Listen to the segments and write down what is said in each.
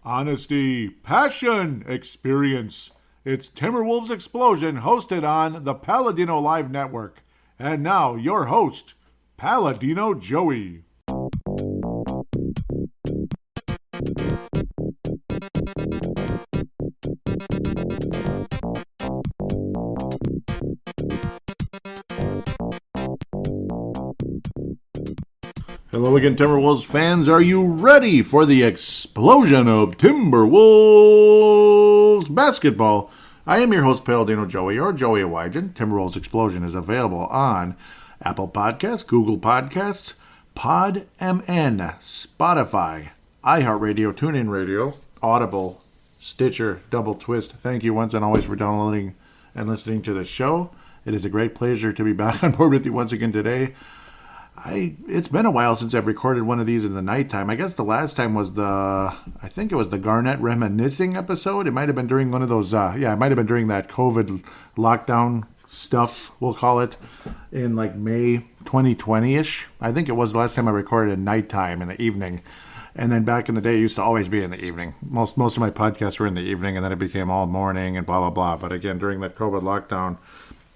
Honesty, passion, experience. It's Timberwolves Explosion, hosted on the Paladinolive network. And now, your host, Paladino Joey. Hello again, Timberwolves fans. Are you ready for the explosion of Timberwolves basketball? I am your host, Paladino Joey, or Joey Wygen. Timberwolves Explosion is available on Apple Podcasts, Google Podcasts, PodMN, Spotify, iHeartRadio, TuneIn Radio, Audible, Stitcher, Double Twist. Thank you once and always for downloading and listening to the show. It is a great pleasure to be back on board with you once again today. It's been a while since I've recorded one of these in the nighttime. I guess the last time was the Garnett reminiscing episode. It might have been during one of those, it might have been during that COVID lockdown stuff, we'll call it, in like May 2020-ish. I think it was the last time I recorded at nighttime in the evening. And then back in the day, it used to always be in the evening. Most of my podcasts were in the evening, and then it became all morning and blah, blah, blah. But again, during that COVID lockdown,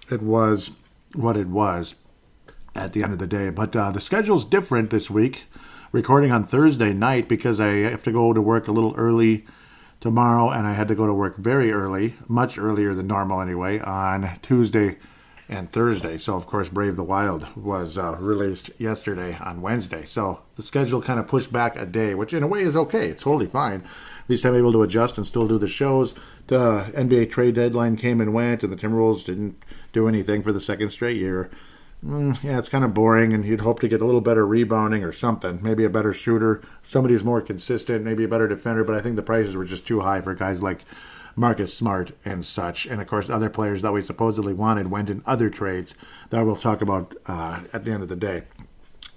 it was what it was at the end of the day. But the schedule's different this week, recording on Thursday night because I have to go to work a little early tomorrow, and I had to go to work very early, much earlier than normal anyway, on Tuesday and Thursday. So, of course, Brave the Wild was released yesterday on Wednesday. So the schedule kind of pushed back a day, which in a way is okay. It's totally fine. At least I'm able to adjust and still do the shows. The NBA trade deadline came and went, and the Timberwolves didn't do anything for the second straight year. Yeah, it's kind of boring, and you'd hope to get a little better rebounding or something. Maybe a better shooter, somebody who's more consistent, maybe a better defender, but I think the prices were just too high for guys like Marcus Smart and such. And, of course, other players that we supposedly wanted went in other trades that we'll talk about at the end of the day.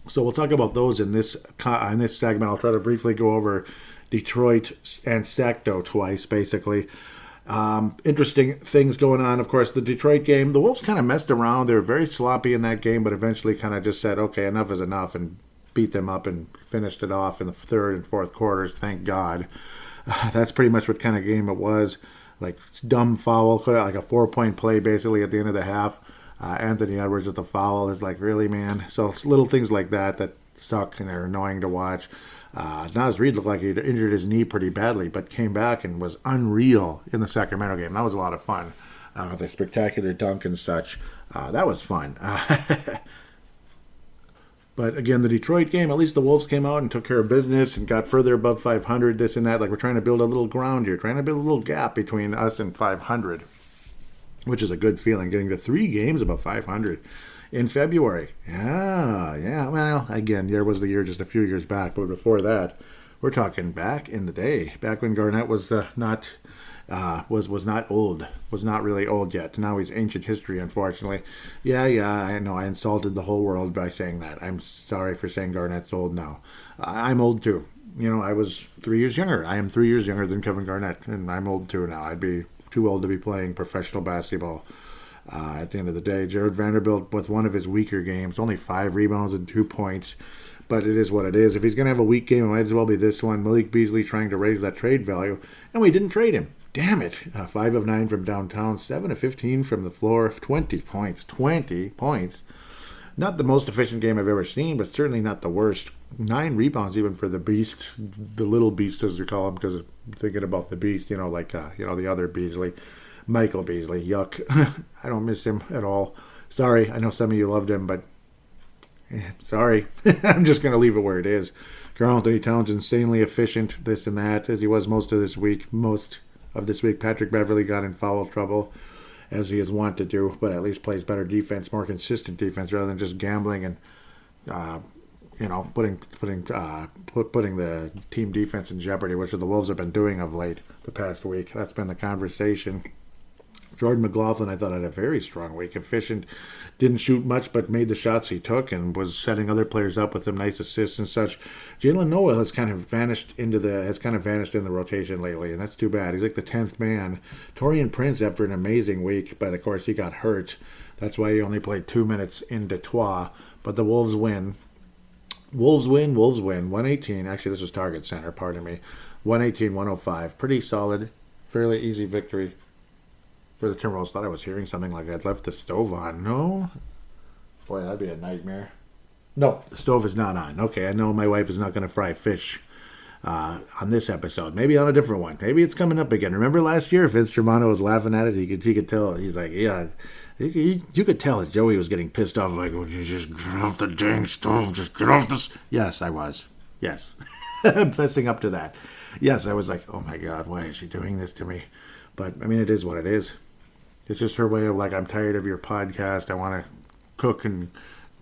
So we'll talk about those in this segment. I'll try to briefly go over Detroit and Sacto twice, basically. Interesting things going on. Of course, the Detroit game, the Wolves kind of messed around. They were very sloppy in that game, but eventually kind of just said, okay, enough is enough, and beat them up and finished it off in the third and fourth quarters. Thank God. That's pretty much what kind of game it was. Like, dumb foul, like a 4-point play basically at the end of the half. Anthony Edwards with the foul is like, really, man? So little things like that suck and are annoying to watch. Naz Reid looked like he injured his knee pretty badly, but came back and was unreal in the Sacramento game. That was a lot of fun. With a spectacular dunk and such. That was fun. But again, the Detroit game, at least the Wolves came out and took care of business and got further above 500, this and that. Like, we're trying to build a little ground here, trying to build a little gap between us and 500, which is a good feeling, getting to 3 games above 500. In February. Yeah. Well, again, there was the year just a few years back, but before that, we're talking back in the day, back when Garnett was not old, was not really old yet. Now he's ancient history, unfortunately. Yeah, I know I insulted the whole world by saying that. I'm sorry for saying Garnett's old now. I'm old too. You know, I was 3 years younger. I am 3 years younger than Kevin Garnett, and I'm old too now. I'd be too old to be playing professional basketball. At the end of the day, Jared Vanderbilt with one of his weaker games, only 5 rebounds and 2 points, but it is what it is. If he's going to have a weak game, it might as well be this one. Malik Beasley trying to raise that trade value, and we didn't trade him. Damn it. 5 of 9 from downtown, 7 of 15 from the floor, 20 points. 20 points. Not the most efficient game I've ever seen, but certainly not the worst. 9 rebounds even for the beast, the little beast as we call him, because I'm thinking about the beast, the other Beasley. Michael Beasley, yuck. I don't miss him at all. Sorry, I know some of you loved him, but sorry. I'm just going to leave it where it is. Karl Anthony Towns, insanely efficient, this and that, as he was most of this week. Patrick Beverley got in foul trouble, as he is wont to do, but at least plays better defense, more consistent defense, rather than just gambling and putting the team defense in jeopardy, which the Wolves have been doing of late the past week. That's been the conversation. Jordan McLaughlin, I thought, had a very strong week. Efficient, didn't shoot much, but made the shots he took and was setting other players up with some nice assists and such. Jalen Noel has kind of vanished in the rotation lately, and that's too bad. He's like the 10th man. Taurean Prince, after an amazing week, but of course he got hurt. That's why he only played 2 minutes in Detroit. But the Wolves win. Wolves win. 118. Actually, this was Target Center, pardon me. 118-105. Pretty solid, fairly easy victory for the Timberwolves. Thought I was hearing something like I'd left the stove on. No? Boy, that'd be a nightmare. No, the stove is not on. Okay, I know my wife is not going to fry fish on this episode. Maybe on a different one. Maybe it's coming up again. Remember last year, Vince Germano was laughing at it. He could tell. He's like, yeah. You could tell as Joey was getting pissed off. Like, would you just get off the dang stove? Just get off this. Yes, I was. Yes. I'm fessing up to that. Yes, I was like, oh my God, why is she doing this to me? But, I mean, it is what it is. It's just her way of like, I'm tired of your podcast. I want to cook and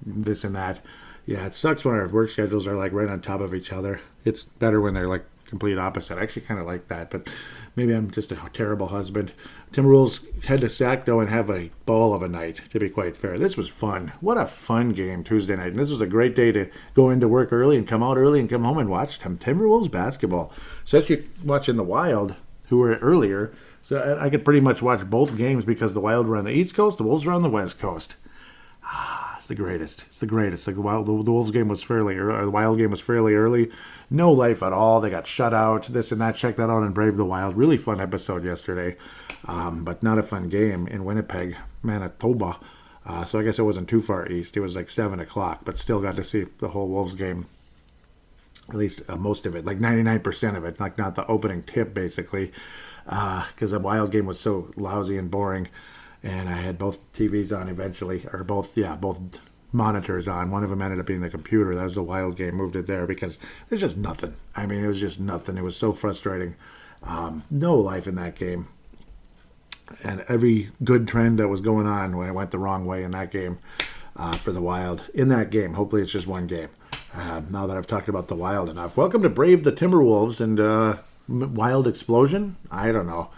this and that. Yeah, it sucks when our work schedules are like right on top of each other. It's better when they're like complete opposite. I actually kind of like that, but maybe I'm just a terrible husband. Timberwolves had to sack though and have a ball of a night, to be quite fair. This was fun. What a fun game Tuesday night. And this was a great day to go into work early and come out early and come home and watch some Timberwolves basketball. Especially watching the Wild, who were earlier. So I could pretty much watch both games because the Wild were on the East Coast, the Wolves were on the West Coast. It's the greatest. It's the greatest. Like the Wolves game was fairly early, or the Wild game was fairly early. No life at all. They got shut out. This and that. Check that out on Brave the Wild. Really fun episode yesterday, but not a fun game in Winnipeg, Manitoba. So I guess it wasn't too far east. It was like 7 o'clock, but still got to see the whole Wolves game. At least most of it, like 99% of it, like not the opening tip, basically, because the Wild game was so lousy and boring. And I had both TVs on eventually, or both monitors on. One of them ended up being the computer. That was the Wild game. Moved it there because there's just nothing. I mean, it was just nothing. It was so frustrating. No life in that game. And every good trend that was going on when it went the wrong way in that game for the Wild. In that game. Hopefully it's just one game. Now that I've talked about the Wild enough. Welcome to Brave the Timberwolves and Wild Explosion? I don't know.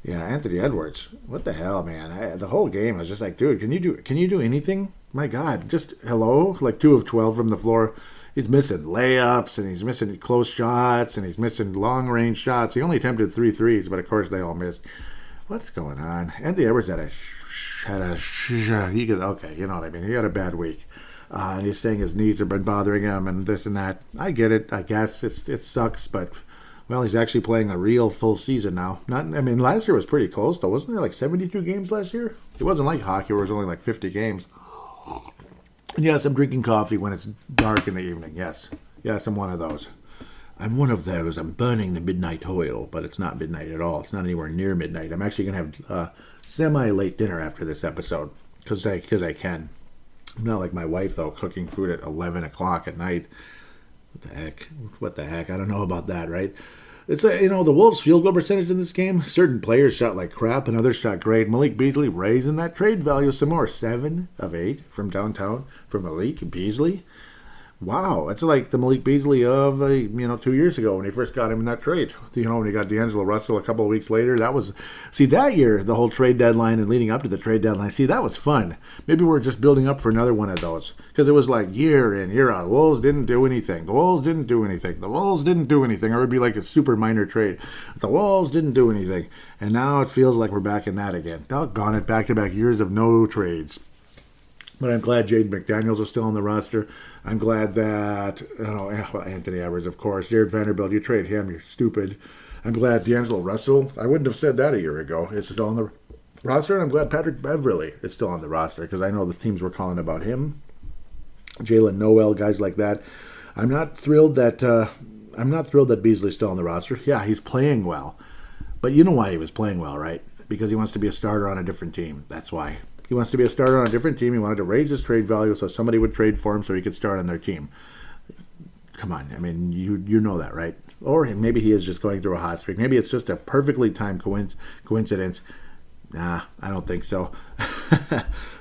Yeah, Anthony Edwards. What the hell, man? The whole game, I was just like, dude, can you do anything? My God, just hello? Like 2 of 12 from the floor. He's missing layups, and he's missing close shots, and he's missing long-range shots. He only attempted 3 threes, but of course they all missed. What's going on? Anthony Edwards he could, okay, you know what I mean. He had a bad week. And he's saying his knees have been bothering him and this and that. I get it, I guess. It sucks, but... Well, he's actually playing a real full season now. Last year was pretty close, though. Wasn't there like 72 games last year? It wasn't like hockey where it was only like 50 games. And yes, I'm drinking coffee when it's dark in the evening. Yes, I'm one of those. I'm one of those. I'm burning the midnight oil, but it's not midnight at all. It's not anywhere near midnight. I'm actually going to have semi-late dinner after this episode because I can. I'm not like my wife, though, cooking food at 11 o'clock at night. What the heck? I don't know about that, right? It's the Wolves' field goal percentage in this game. Certain players shot like crap, and others shot great. Malik Beasley raising that trade value some more. 7 of 8 from downtown from Malik Beasley. Wow, it's like the Malik Beasley of 2 years ago when he first got him in that trade. When he got D'Angelo Russell a couple of weeks later. That year, the whole trade deadline and leading up to the trade deadline. That was fun. Maybe we're just building up for another one of those because it was like year in, year out. The Wolves didn't do anything. The Wolves didn't do anything. The Wolves didn't do anything. Or it would be like a super minor trade. The Wolves didn't do anything, and now it feels like we're back in that again. Doggone it, back-to-back years of no trades. But I'm glad Jaden McDaniels is still on the roster. I'm glad that, Anthony Edwards, of course. Jared Vanderbilt, you trade him, you're stupid. I'm glad D'Angelo Russell, I wouldn't have said that a year ago, is still on the roster. And I'm glad Patrick Beverley is still on the roster because I know the teams were calling about him. Jalen Noel, guys like that. I'm not thrilled that Beasley's still on the roster. Yeah, he's playing well. But you know why he was playing well, right? Because he wants to be a starter on a different team. That's why. He wants to be a starter on a different team. He wanted to raise his trade value so somebody would trade for him so he could start on their team. Come on. I mean, you know that, right? Or maybe he is just going through a hot streak. Maybe it's just a perfectly timed coincidence. Nah, I don't think so.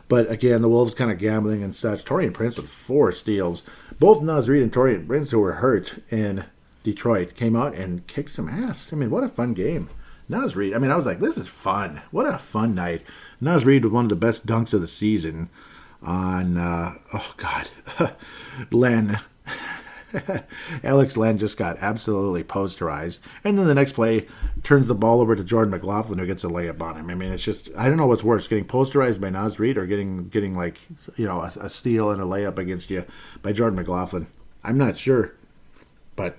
But again, the Wolves kind of gambling and such. Taurean Prince with 4 steals. Both Naz Reid and Taurean Prince, who were hurt in Detroit, came out and kicked some ass. I mean, what a fun game. Naz Reid, I was like, this is fun. What a fun night. Naz Reid with one of the best dunks of the season on, Len. Alex Len just got absolutely posterized. And then the next play turns the ball over to Jordan McLaughlin, who gets a layup on him. I mean, it's just, I don't know what's worse, getting posterized by Naz Reid or getting like, a steal and a layup against you by Jordan McLaughlin. I'm not sure. but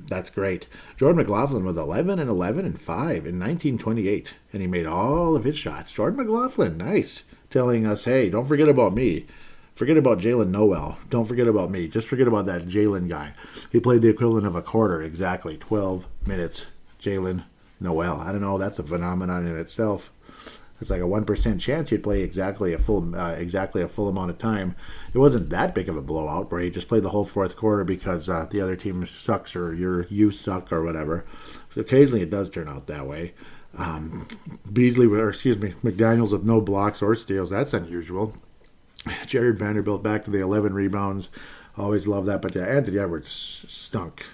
that's great. Jordan McLaughlin was 11 and 11 and 5 in 1928, and he made all of his shots. Jordan McLaughlin, nice, telling us, hey, don't forget about me. Forget about Jalen Noel. Don't forget about me. Just forget about that Jalen guy. He played the equivalent of a quarter, exactly, 12 minutes. Jalen Noel. I don't know. That's a phenomenon in itself. It's like a 1% chance he'd play exactly a full amount of time. It wasn't that big of a blowout where he just played the whole fourth quarter because the other team sucks or you suck or whatever. So occasionally it does turn out that way. McDaniels with no blocks or steals. That's unusual. Jared Vanderbilt back to the 11 rebounds. Always love that. But yeah, Anthony Edwards stunk.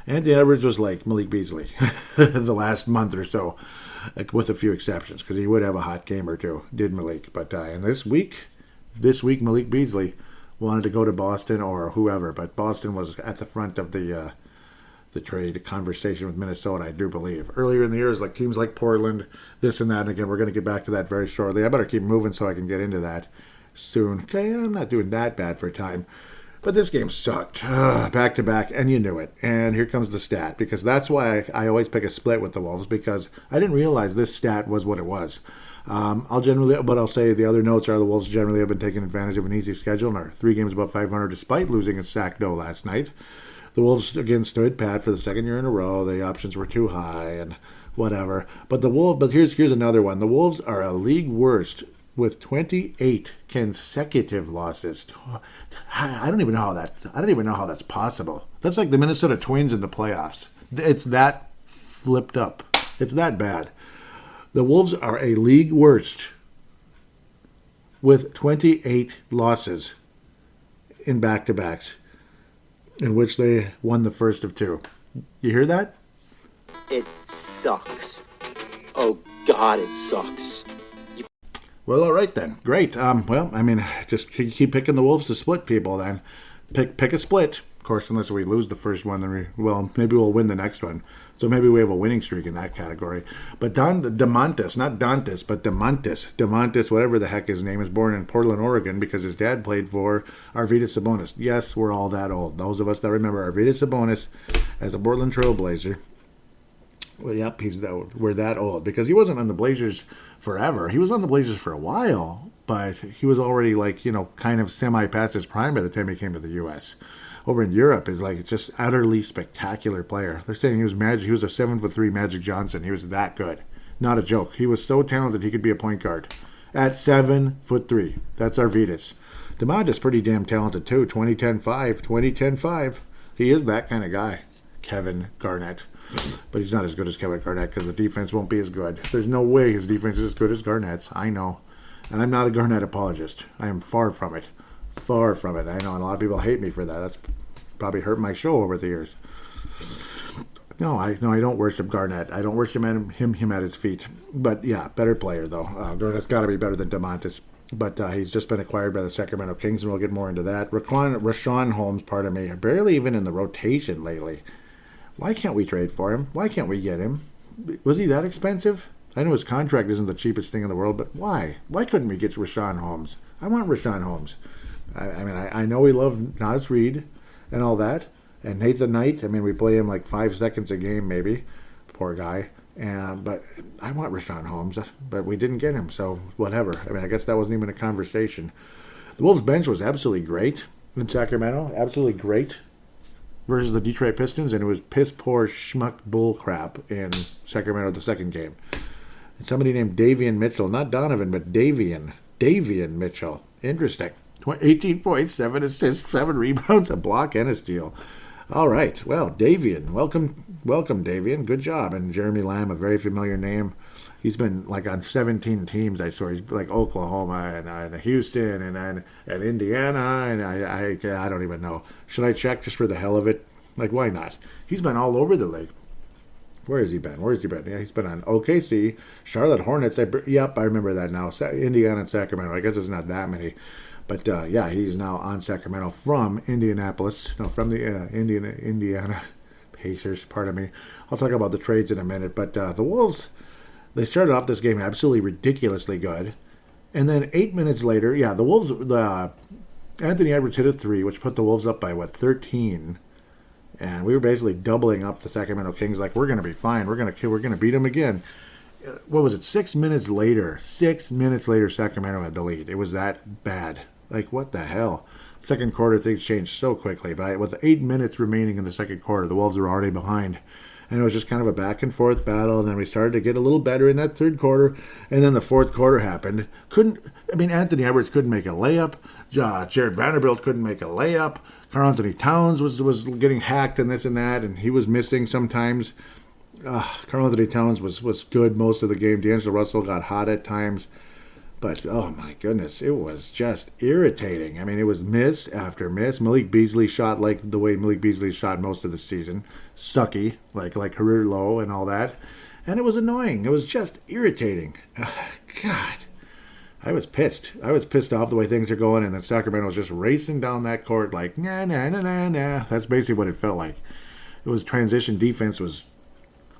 Anthony Edwards was like Malik Beasley the last month or so, with a few exceptions, because he would have a hot game or two, did Malik. But and this week Malik Beasley wanted to go to Boston or whoever, but Boston was at the front of the trade conversation with Minnesota, I do believe. Earlier in the year, it was like teams like Portland, this and that, and again, we're going to get back to that very shortly. I better keep moving so I can get into that soon. Okay, I'm not doing that bad for time. But this game sucked. Back to back, and you knew it. And here comes the stat, because that's why I always pick a split with the Wolves, because I didn't realize this stat was what it was. I'll say the other notes are the Wolves generally have been taking advantage of an easy schedule and are 3 games above 500 despite losing at Sac-Do last night. The Wolves again stood pat for the second year in a row. The options were too high and whatever. But here's another one. The Wolves are a league worst with 28 consecutive losses. I don't even know how that's possible. That's like the Minnesota Twins in the playoffs. It's that flipped up. It's that bad. The Wolves are a league worst with 28 losses in back-to-backs, in which they won the first of 2. You hear that? It sucks. Oh, God, it sucks. Well, all right then. Great. Just keep picking the Wolves to split people then. Pick a split. Of course, unless we lose the first one, then maybe we'll win the next one. So maybe we have a winning streak in that category. But DeMontis, not Dantas, but DeMontis, whatever the heck his name is, born in Portland, Oregon, because his dad played for Arvydas Sabonis. Yes, we're all that old. Those of us that remember Arvydas Sabonis as a Portland Trailblazer. Well, yep, we're that old, because he wasn't on the Blazers forever. He was on the Blazers for a while, but he was already kind of semi-past his prime by the time he came to the U.S. Over in Europe is just utterly spectacular player. They're saying he was Magic. He was a 7'3" Magic Johnson. He was that good. Not a joke. He was so talented he could be a point guard at 7'3". That's Arvydas. DeMontis pretty damn talented too. 20-10-5. He is that kind of guy. Kevin Garnett. But he's not as good as Kevin Garnett because the defense won't be as good. There's no way his defense is as good as Garnett's. I know. And I'm not a Garnett apologist. I am far from it. Far from it. I know, and a lot of people hate me for that. That's probably hurt my show over the years. No, I don't worship Garnett. I don't worship him at his feet. But yeah, better player though. Garnett's got to be better than DeMontis. But he's just been acquired by the Sacramento Kings, and we'll get more into that. Rashawn Holmes, barely even in the rotation lately. Why can't we trade for him? Why can't we get him? Was he that expensive? I know his contract isn't the cheapest thing in the world, but why? Why couldn't we get Rashawn Holmes? I want Rashawn Holmes. I know we love Naz Reid and all that, and Nathan Knight. We play him 5 seconds a game, maybe. Poor guy. But I want Rashawn Holmes, but we didn't get him, so whatever. I guess that wasn't even a conversation. The Wolves bench was absolutely great in Sacramento. Absolutely great. Versus the Detroit Pistons, and it was piss poor schmuck bull crap in Sacramento the second game. And somebody named Davian Mitchell, not Donovan, but Davian Mitchell. Interesting. 18 points, 7 assists, 7 rebounds, a block, and a steal. All right, well, Davian, welcome, Davian, good job. And Jeremy Lamb, a very familiar name. He's been on 17 teams. I saw he's Oklahoma and Houston and Indiana and I don't even know. Should I check just for the hell of it? Why not? He's been all over the league. Where has he been? Yeah, he's been on OKC, Charlotte Hornets. Yep, I remember that now. Indiana and Sacramento. I guess it's not that many. But he's now on Sacramento from Indianapolis. No, from the Indiana Pacers. Pardon me. I'll talk about the trades in a minute. But the Wolves, they started off this game absolutely ridiculously good. And then 8 minutes later, the Wolves, Anthony Edwards hit a 3, which put the Wolves up by, 13? And we were basically doubling up the Sacramento Kings. Like, we're going to be fine. We're going to beat them again. What was it? 6 minutes later, Sacramento had the lead. It was that bad. Like, what the hell? Second quarter, things changed so quickly. But with 8 minutes remaining in the second quarter, the Wolves were already behind. And it was just kind of a back and forth battle. And then we started to get a little better in that third quarter. And then the fourth quarter happened. Anthony Edwards couldn't make a layup. Jared Vanderbilt couldn't make a layup. Karl Anthony Towns was getting hacked and this and that. And he was missing sometimes. Karl Anthony Towns was good most of the game. D'Angelo Russell got hot at times. But, oh my goodness, it was just irritating. I mean, it was miss after miss. Malik Beasley shot like the way Malik Beasley shot most of the season. Sucky, like career low and all that. And it was annoying. It was just irritating. God, I was pissed. I was pissed off the way things are going. And then Sacramento was just racing down that court like, nah. That's basically what it felt like. It was transition defense was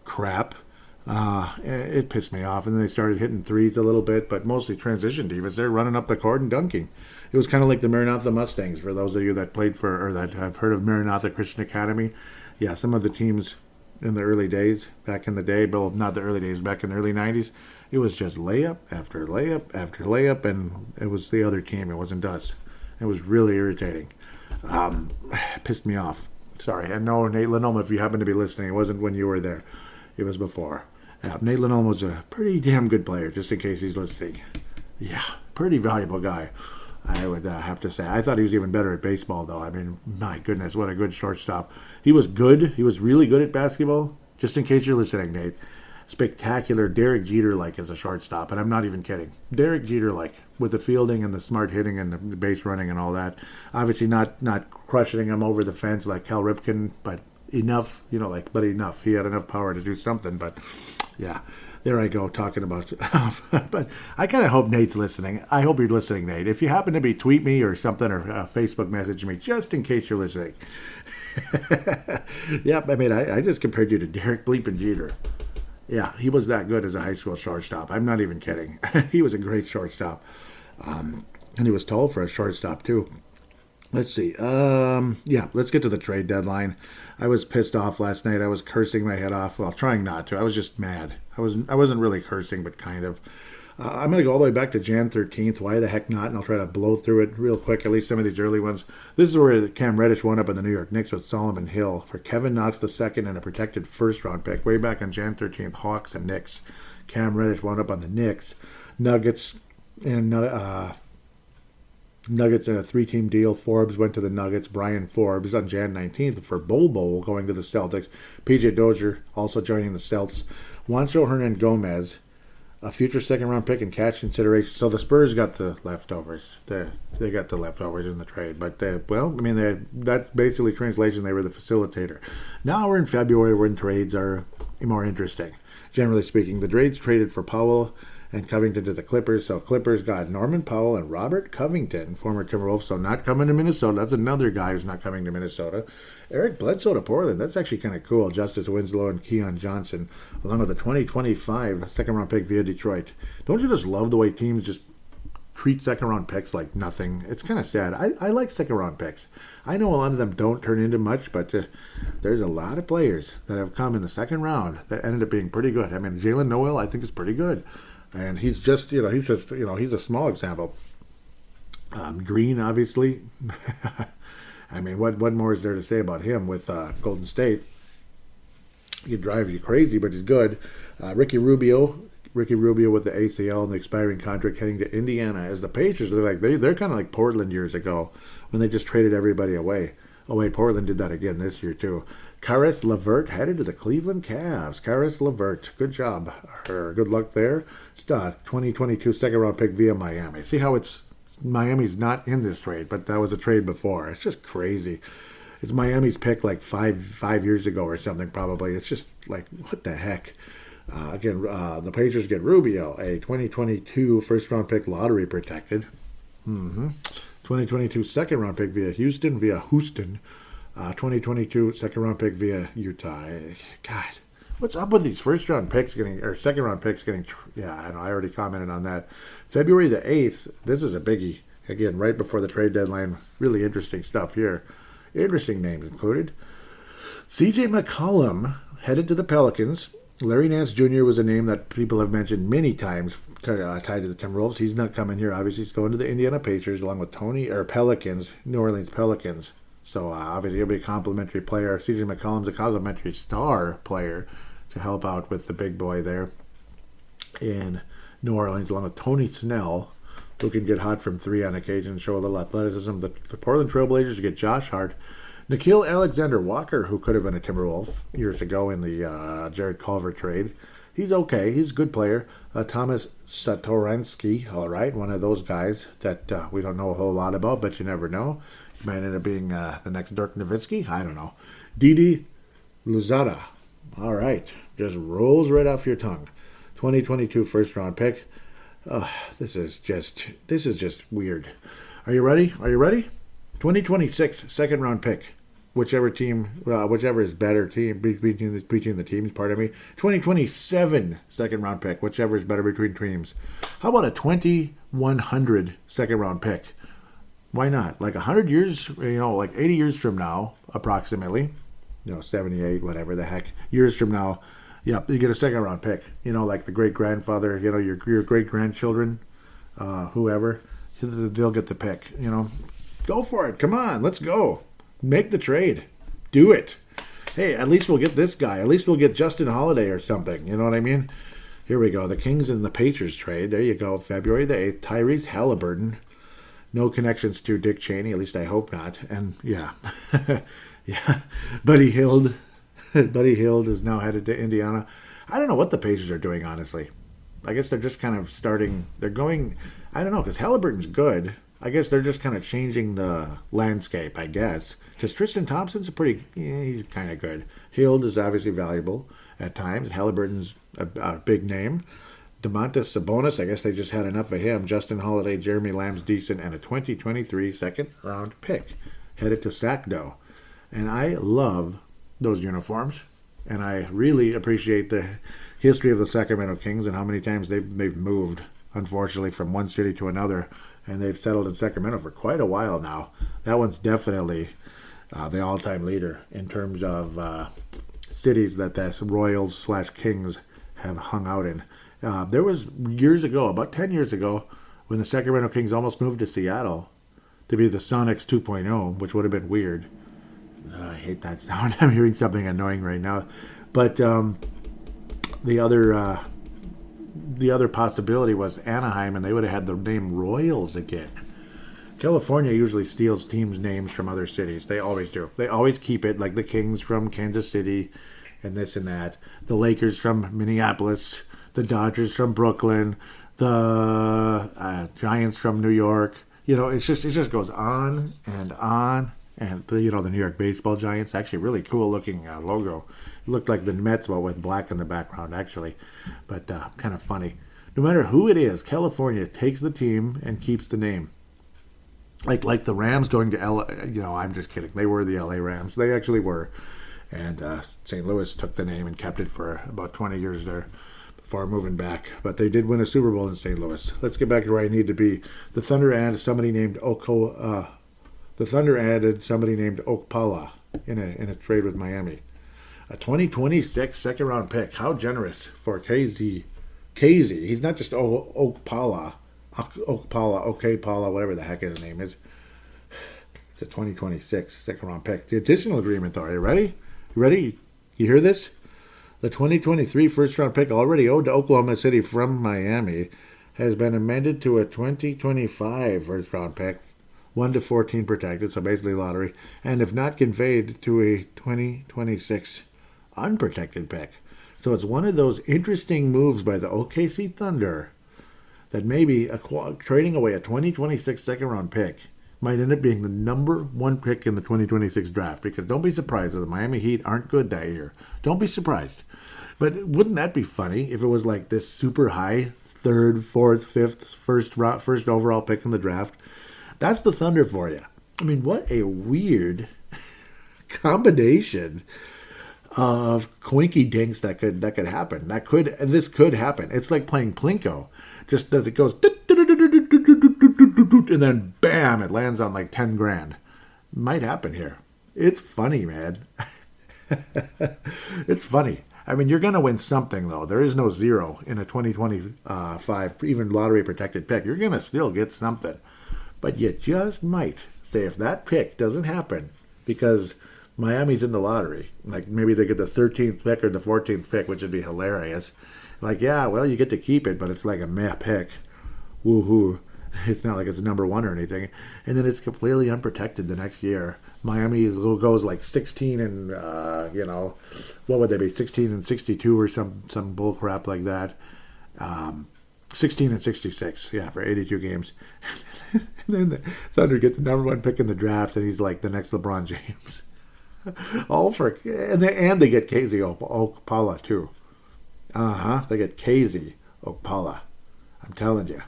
crap. It pissed me off, and then they started hitting threes a little bit, but mostly transition defense. They're running up the court and dunking. It was kind of like the Maranatha Mustangs, for those of you that played for, or that have heard of Maranatha Christian Academy. Yeah, some of the teams in the early days, back in the day, well, not the early days, back in the early 90s, it was just layup after layup after layup, and it was the other team. It wasn't us. It was really irritating. Pissed me off. Sorry. I know, Nate Lindholm, if you happen to be listening, it wasn't when you were there. It was before. Nate Lindholm was a pretty damn good player, just in case he's listening. Yeah, pretty valuable guy, I would have to say. I thought he was even better at baseball, though. I mean, my goodness, what a good shortstop. He was good. He was really good at basketball, just in case you're listening, Nate. Spectacular Derek Jeter-like as a shortstop, and I'm not even kidding. Derek Jeter-like, with the fielding and the smart hitting and the base running and all that. Obviously not crushing him over the fence like Cal Ripken, but enough, but enough. He had enough power to do something, but... yeah, there I go talking about but I kind of hope Nate's listening. I hope you're listening, Nate. If you happen to be, tweet me or something or Facebook message me just in case you're listening. Yep, I mean, I just compared you to Derek Bleepin' Jeter. Yeah, he was that good as a high school shortstop. I'm not even kidding. He was a great shortstop. And he was tall for a shortstop, too. Let's see. Let's get to the trade deadline. I was pissed off last night. I was cursing my head off. Well, trying not to. I was just mad. I wasn't really cursing, but kind of. I'm going to go all the way back to Jan 13th. Why the heck not? And I'll try to blow through it real quick, at least some of these early ones. This is where Cam Reddish wound up in the New York Knicks with Solomon Hill for Kevin Knox II and a protected first-round pick. Way back on Jan 13th, Hawks and Knicks. Cam Reddish wound up on the Knicks. Nuggets and Nuggets in a 3-team deal. Forbes went to the Nuggets. Brian Forbes on Jan 19th for Bol going to the Celtics. PJ Dozier also joining the Celtics. Juancho Hernan Gomez, a future second-round pick and cash consideration. So the Spurs got the leftovers. They got the leftovers in the trade. But, that's basically translation. They were the facilitator. Now we're in February when trades are more interesting. Generally speaking, the trades traded for Powell and Covington to the Clippers. So Clippers got Norman Powell and Robert Covington, former Timberwolves, so not coming to Minnesota. That's another guy who's not coming to Minnesota. Eric Bledsoe to Portland. That's actually kind of cool. Justice Winslow and Keon Johnson, along with a 2025 second-round pick via Detroit. Don't you just love the way teams just treat second-round picks like nothing? It's kind of sad. I like second-round picks. I know a lot of them don't turn into much, but there's a lot of players that have come in the second round that ended up being pretty good. I mean, Jalen Noel, I think, is pretty good. And he's a small example. Green, obviously. I mean, what more is there to say about him with Golden State? He could drive you crazy, but he's good. Ricky Rubio with the ACL and the expiring contract heading to Indiana. As the Pacers, they're kind of like Portland years ago when they just traded everybody away. Oh, wait, Portland did that again this year, too. Karis LeVert headed to the Cleveland Cavs. Karis LeVert, good job. Or good luck there. It's 2022 second-round pick via Miami. See how Miami's not in this trade, but that was a trade before. It's just crazy. It's Miami's pick like five years ago or something, probably. It's just like, what the heck? The Pacers get Rubio, a 2022 first-round pick lottery protected. 2022 second-round pick via Houston. 2022 second-round pick via Utah. God, what's up with these first-round picks second-round picks getting? Yeah, I know. I already commented on that. February the 8th. This is a biggie. Again, right before the trade deadline. Really interesting stuff here. Interesting names included. C.J. McCollum headed to the Pelicans. Larry Nance Jr. was a name that people have mentioned many times tied to the Timberwolves. He's not coming here. Obviously, he's going to the Indiana Pacers along with New Orleans Pelicans. So obviously, he'll be a complimentary player. C.J. McCollum's a complimentary star player to help out with the big boy there in New Orleans, along with Tony Snell, who can get hot from three on occasion and show a little athleticism. The Portland Trailblazers get Josh Hart. Nikhil Alexander-Walker, who could have been a Timberwolf years ago in the Jared Culver trade. He's okay. He's a good player. Thomas Satoransky, all right, one of those guys that we don't know a whole lot about, but you never know. He might end up being the next Dirk Nowitzki. I don't know. Didi Luzada, all right, just rolls right off your tongue. 2022 first-round pick. This is just weird. Are you ready? 2026 second-round pick. Whichever is better team between the teams. Pardon me. 2027 second-round pick. Whichever is better between teams. How about a 2100 second-round pick? Why not? Like 100 years, like 80 years from now, approximately. 78, whatever the heck years from now. Yeah, you get a second-round pick. Like the great-grandfather, your great-grandchildren, whoever, they'll get the pick. Go for it. Come on, let's go. Make the trade. Do it. Hey, at least we'll get this guy. At least we'll get Justin Holiday or something. You know what I mean? Here we go. The Kings and the Pacers trade. There you go. February the 8th. Tyrese Halliburton. No connections to Dick Cheney. At least I hope not. And, yeah. Yeah. Buddy Hield is now headed to Indiana. I don't know what the Pacers are doing, honestly. I guess they're just kind of starting. They're going. I don't know, because Halliburton's good. I guess they're just kind of changing the landscape, I guess. Because Tristan Thompson's he's kind of good. Hield is obviously valuable at times. Halliburton's a big name. Domantas Sabonis, I guess they just had enough of him. Justin Holiday, Jeremy Lamb's decent, and a 2023 second-round pick headed to Sacdo. And I love those uniforms. And I really appreciate the history of the Sacramento Kings and how many times they've moved, unfortunately, from one city to another. And they've settled in Sacramento for quite a while now. That one's definitely the all-time leader in terms of cities that the Royals/Kings have hung out in. There was years ago, about 10 years ago, when the Sacramento Kings almost moved to Seattle to be the Sonics 2.0, which would have been weird. I hate that sound. I'm hearing something annoying right now. But the other possibility was Anaheim, and they would have had the name Royals again. California usually steals teams' names from other cities. They always do. They always keep it, like the Kings from Kansas City and this and that. The Lakers from Minneapolis. The Dodgers from Brooklyn. The Giants from New York. It just goes on and on. And the New York Baseball Giants, actually really cool looking logo. It looked like the Mets, but with black in the background, actually. But kind of funny. No matter who it is, California takes the team and keeps the name. Like the Rams going to LA. I'm just kidding. They were the LA Rams. They actually were. And St. Louis took the name and kept it for about 20 years there before moving back. But they did win a Super Bowl in St. Louis. Let's get back to where I need to be. The Thunder added somebody named Okpala in a trade with Miami. A 2026 second-round pick. How generous for KZ. He's not just Okpala, whatever the heck his name is. It's a 2026 second-round pick. The additional agreement, though. Are you ready? You hear this? The 2023 first-round pick already owed to Oklahoma City from Miami has been amended to a 2025 first-round pick. 1 to 14 protected, so basically lottery, and if not conveyed to a 2026 unprotected pick. So it's one of those interesting moves by the OKC Thunder that maybe trading away a 2026 second-round pick might end up being the number one pick in the 2026 draft, because don't be surprised if the Miami Heat aren't good that year. Don't be surprised. But wouldn't that be funny if it was like this super high, third, fourth, fifth, first overall pick in the draft? That's the Thunder for you. I mean, what a weird combination of quinky dinks that could happen. This could happen. It's like playing Plinko. Just that it goes and then bam, it lands on like 10 grand. Might happen here. It's funny, man. It's funny. I mean, you're going to win something, though. There is no zero in a 2025, even lottery protected pick. You're going to still get something. But you just might say if that pick doesn't happen because Miami's in the lottery, like maybe they get the 13th pick or the 14th pick, which would be hilarious. Like, yeah, well, you get to keep it, but it's like a meh pick. Woohoo. It's not like it's number one or anything. And then it's completely unprotected the next year. Miami goes like 16 and, what would they be, 16 and 62 or some bull crap like that. 16 and 66, yeah, for 82 games. And then the Thunder get the number one pick in the draft, and he's like the next LeBron James. All for, and they get Casey Okpala too. They get Casey Okpala. I'm telling you.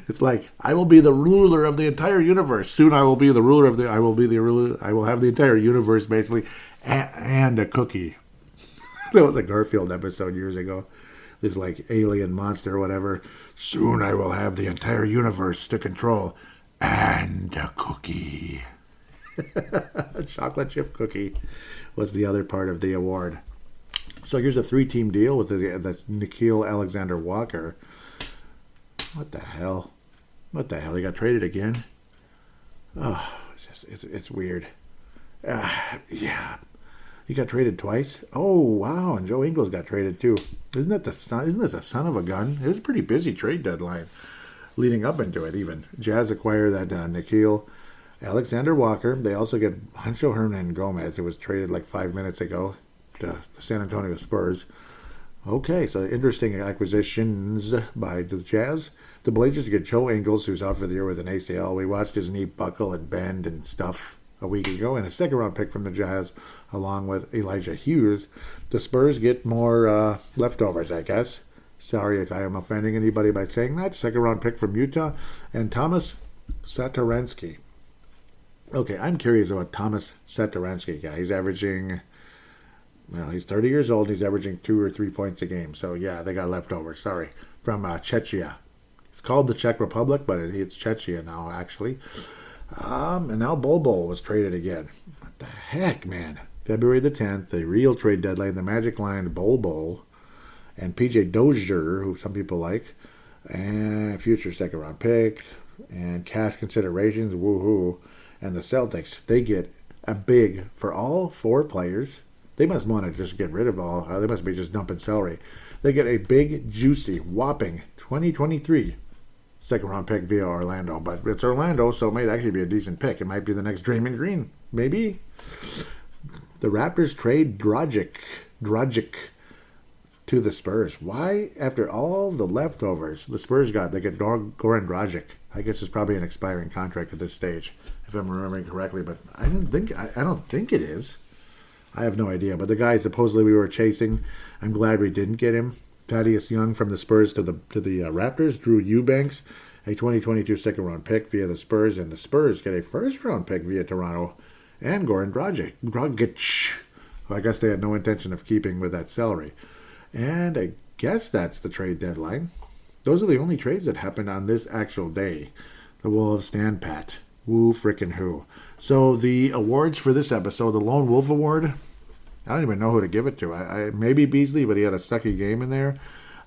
It's like, I will be the ruler of the entire universe. Soon I will be the ruler of the, I will have the entire universe basically, and a cookie. That was a Garfield episode years ago. This like alien monster or whatever. Soon I will have the entire universe to control, and a cookie. A chocolate chip cookie was the other part of the award. So here's a 3-team deal with that's Nickeil Alexander-Walker. What the hell? He got traded again? Oh, it's weird. Yeah. He got traded twice? Oh, wow. And Joe Ingles got traded too. Isn't this a son of a gun? It was a pretty busy trade deadline leading up into it even. Jazz acquire that Nickeil Alexander-Walker. They also get Juancho Hernangomez. It was traded like 5 minutes ago to the San Antonio Spurs. Okay, so interesting acquisitions by the Jazz. The Blazers get Joe Ingles, who's out for the year with an ACL. We watched his knee buckle and bend and stuff a week ago, and a second-round pick from the Jazz, along with Elijah Hughes. The Spurs get more leftovers, I guess. Sorry if I am offending anybody by saying that. Second-round pick from Utah, and Thomas Satoransky. Okay, I'm curious about Thomas Satoransky guy. He's averaging... Well, he's 30 years old. He's averaging 2 or 3 points a game. So, yeah, they got leftovers. Sorry. From Czechia. It's called the Czech Republic, but it's Czechia now, actually. And now Bol was traded again. What the heck, man? February the 10th, the real trade deadline. The Magic lined Bol and PJ Dozier, who some people like, and future second-round pick, and cash considerations. Woohoo. And the Celtics, they get a big for all 4 players. They must want to just get rid of all. They must be just dumping salary. They get a big, juicy, whopping 2023 second-round pick via Orlando. But it's Orlando, so it might actually be a decent pick. It might be the next Draymond Green. Maybe. The Raptors trade Dragic to the Spurs. Why? After all the leftovers the Spurs got, they get Goran Dragic. I guess it's probably an expiring contract at this stage, if I'm remembering correctly. But I don't think it is. I have no idea. But the guy supposedly we were chasing, I'm glad we didn't get him. Thaddeus Young from the Spurs to the Raptors. Drew Eubanks, a 2022 second-round pick via the Spurs. And the Spurs get a first-round pick via Toronto. And Goran Dragic. I guess they had no intention of keeping with that salary. And I guess that's the trade deadline. Those are the only trades that happened on this actual day. The Wolves stand pat. Woo frickin' who. So the awards for this episode, the Lone Wolf Award, I don't even know who to give it to. I maybe Beasley, but he had a sucky game in there.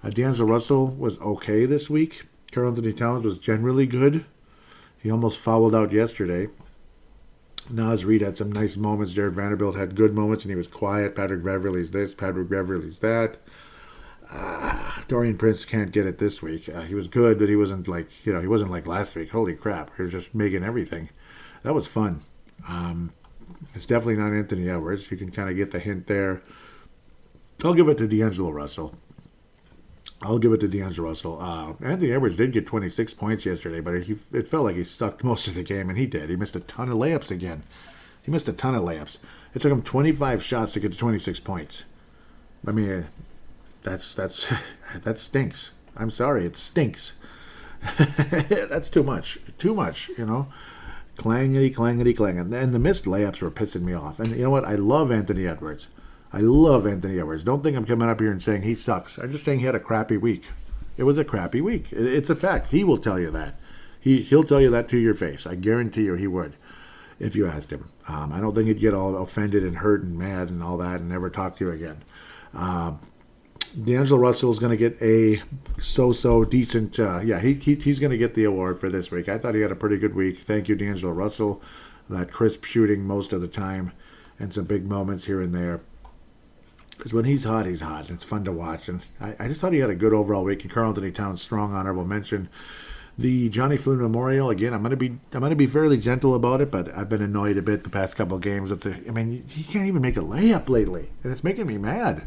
D'Angelo Russell was okay this week. Karl Anthony Towns was generally good. He almost fouled out yesterday. Naz Reid had some nice moments. Jared Vanderbilt had good moments, and he was quiet. Patrick Beverley's this, Patrick Beverley's that. Dorian Prince can't get it this week. He was good, but he wasn't like last week. Holy crap. He was just making everything. That was fun. It's definitely not Anthony Edwards. You can kind of get the hint there. I'll give it to D'Angelo Russell. Anthony Edwards did get 26 points yesterday, but it felt like he sucked most of the game, and he did. He missed a ton of layups again. It took him 25 shots to get to 26 points. I mean, that stinks. I'm sorry, it stinks. That's too much, you know. Clangety, clangety. And the missed layups were pissing me off. And you know what? I love Anthony Edwards. Don't think I'm coming up here and saying he sucks. I'm just saying he had a crappy week. It was a crappy week. It's a fact. He will tell you that. He'll tell you that to your face. I guarantee you he would. if you asked him. I don't think he'd get all offended and hurt and mad and all that and never talk to you again. D'Angelo Russell is going to get a so-so decent, he's going to get the award for this week. I thought he had a pretty good week. Thank you, D'Angelo Russell. That crisp shooting most of the time and some big moments here and there. Because when he's hot, he's hot. And it's fun to watch. And I just thought he had a good overall week. And Karl Anthony Towns, strong honorable mention. The Johnny Flynn Memorial, again, I'm gonna be fairly gentle about it, but I've been annoyed a bit the past couple of games with he can't even make a layup lately, and it's making me mad.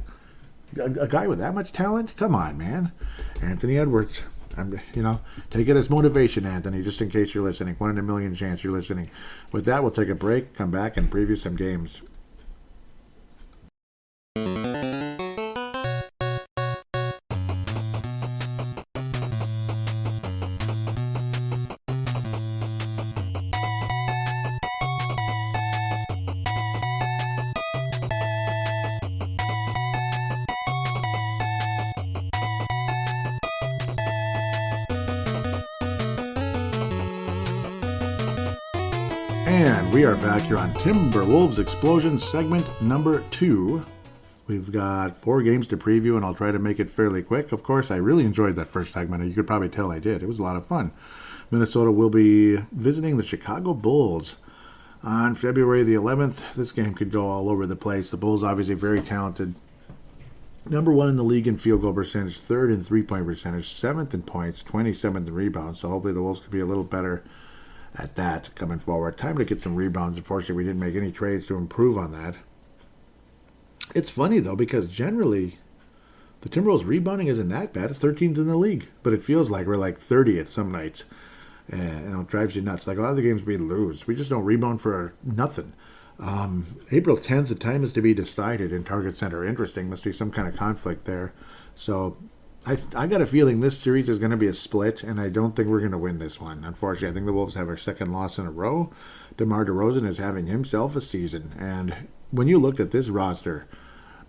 A guy with that much talent? Come on, man. Anthony Edwards. Take it as motivation, Anthony, just in case you're listening. 1 in a million chance you're listening. With that, we'll take a break, come back, and preview some games. And we are back here on Timberwolves Explosion segment number 2. We've got 4 games to preview, and I'll try to make it fairly quick. Of course, I really enjoyed that first segment. You could probably tell I did. It was a lot of fun. Minnesota will be visiting the Chicago Bulls on February the 11th. This game could go all over the place. The Bulls obviously very talented. Number 1 in the league in field goal percentage, 3rd in three-point percentage, 7th in points, 27th in rebounds. So hopefully the Wolves could be a little better at that coming forward. Time to get some rebounds. Unfortunately, we didn't make any trades to improve on that. It's funny, though, because generally the Timberwolves rebounding isn't that bad. It's 13th in the league, but it feels like we're like 30th some nights. And it drives you nuts. Like a lot of the games we lose, we just don't rebound for nothing. April 10th, the time is to be decided in Target Center. Interesting. Must be some kind of conflict there. So I got a feeling this series is going to be a split, and I don't think we're going to win this one. Unfortunately, I think the Wolves have our second loss in a row. DeMar DeRozan is having himself a season. And when you looked at this roster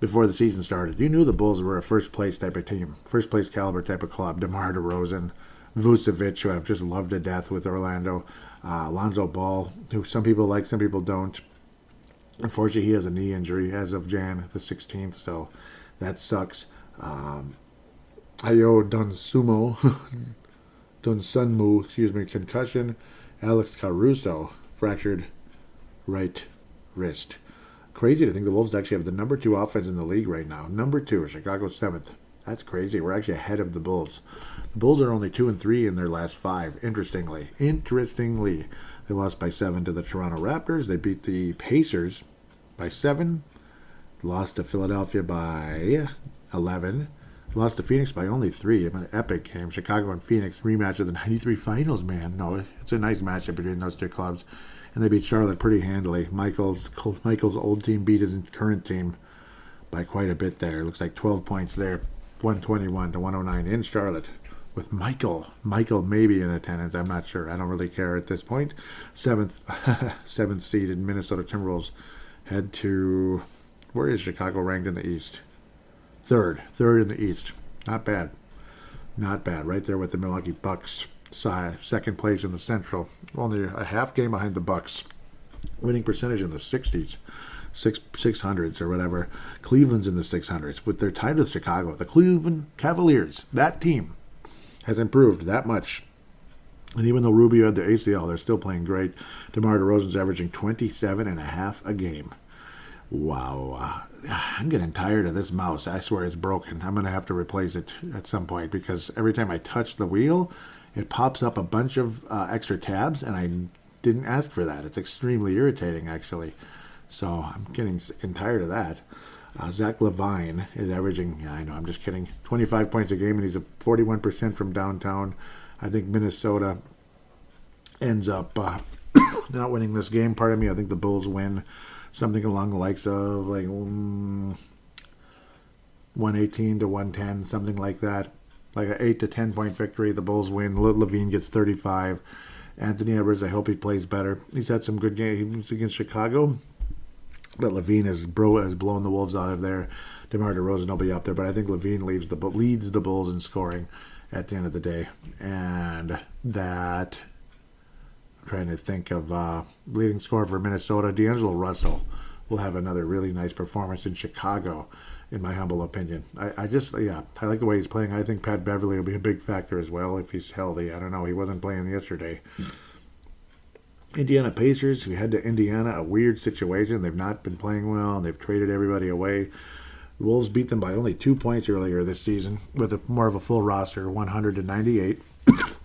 before the season started, you knew the Bulls were a first-place type of team, first-place caliber type of club. DeMar DeRozan, Vucevic, who I've just loved to death with Orlando, Lonzo Ball, who some people like, some people don't. Unfortunately, he has a knee injury as of Jan the 16th, so that sucks. Ayo Dunsunmu, concussion. Alex Caruso, fractured right wrist. Crazy to think the Wolves actually have the number 2 offense in the league right now. Number 2, Chicago 7th. That's crazy. We're actually ahead of the Bulls. The Bulls are only 2-3 in their last 5. Interestingly, they lost by 7 to the Toronto Raptors. They beat the Pacers by 7. Lost to Philadelphia by 11. Lost to Phoenix by only 3. An epic game. Chicago and Phoenix rematch of the 93 finals, man. No, it's a nice matchup between those two clubs. And they beat Charlotte pretty handily. Michael's old team beat his current team by quite a bit there. Looks like 12 points there. 121 to 109 in Charlotte. With Michael maybe in attendance. I'm not sure. I don't really care at this point. Seventh seeded Minnesota Timberwolves head to... Where is Chicago ranked in the East? Third in the East. Not bad. Right there with the Milwaukee Bucks. Second place in the Central. Only a half game behind the Bucks. Winning percentage in the 60s. 600s or whatever. Cleveland's in the 600s. But they're tied with Chicago. The Cleveland Cavaliers, that team, has improved that much. And even though Rubio had the ACL, they're still playing great. DeMar DeRozan's averaging 27.5 a game. Wow. I'm getting tired of this mouse. I swear it's broken. I'm going to have to replace it at some point because every time I touch the wheel, it pops up a bunch of extra tabs, and I didn't ask for that. It's extremely irritating, actually. So I'm getting sick and tired of that. Zach LaVine is averaging, I know, I'm just kidding, 25 points a game, and he's a 41% from downtown. I think Minnesota ends up not winning this game. Pardon me, I think the Bulls win something along the likes of like 118 to 110, something like that. Like an 8 to 10 point victory. The Bulls win. LaVine gets 35. Anthony Edwards, I hope he plays better. He's had some good games against Chicago. But LaVine has blown the Wolves out of there. DeMar DeRozan will be up there. But I think LaVine leads the Bulls in scoring at the end of the day. And that trying to think of leading scorer for Minnesota. D'Angelo Russell will have another really nice performance in Chicago, in my humble opinion. I like the way he's playing. I think Pat Beverly will be a big factor as well if he's healthy. I don't know. He wasn't playing yesterday. Indiana Pacers, we head to Indiana, a weird situation. They've not been playing well, and they've traded everybody away. The Wolves beat them by only 2 points earlier this season with more of a full roster, 100-98.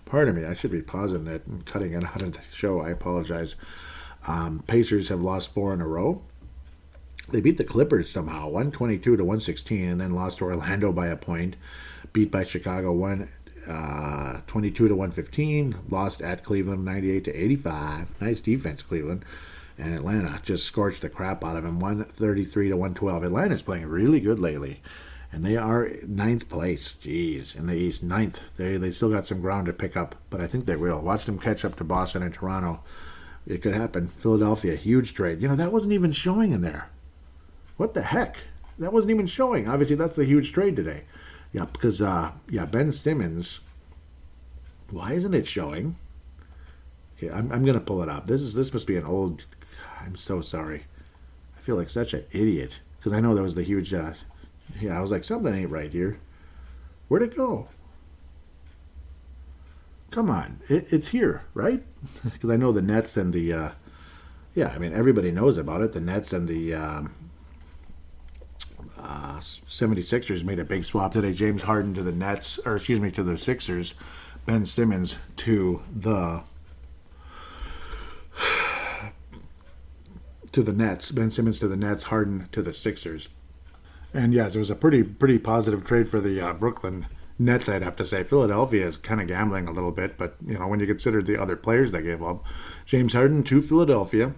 Pardon me, I should be pausing that and cutting it out of the show. I apologize. Pacers have lost 4 in a row. They beat the Clippers somehow, 122-116, and then lost to Orlando by a point. Beat by Chicago, 22-115. Lost at Cleveland, 98-85. Nice defense, Cleveland. And Atlanta just scorched the crap out of him, 133-112. Atlanta's playing really good lately. And they are 9th place, jeez, in the East, 9th. They still got some ground to pick up, but I think they will. Watch them catch up to Boston and Toronto. It could happen. Philadelphia, huge trade. That wasn't even showing in there. What the heck? That wasn't even showing. Obviously, that's a huge trade today. Yeah, because, Ben Simmons. Why isn't it showing? Okay, I'm going to pull it up. This must be an old. I'm so sorry. I feel like such an idiot because I know there was the huge. I was like, something ain't right here. Where'd it go? Come on, it's here, right? Because I know the Nets and the. Everybody knows about it. The Nets and the 76ers made a big swap today. James Harden to the Nets, to the Sixers. Ben Simmons to the Nets. Ben Simmons to the Nets. Harden to the Sixers. And yes, it was a pretty positive trade for the Brooklyn Nets, I'd have to say. Philadelphia is kind of gambling a little bit, but when you consider the other players they gave up, James Harden to Philadelphia.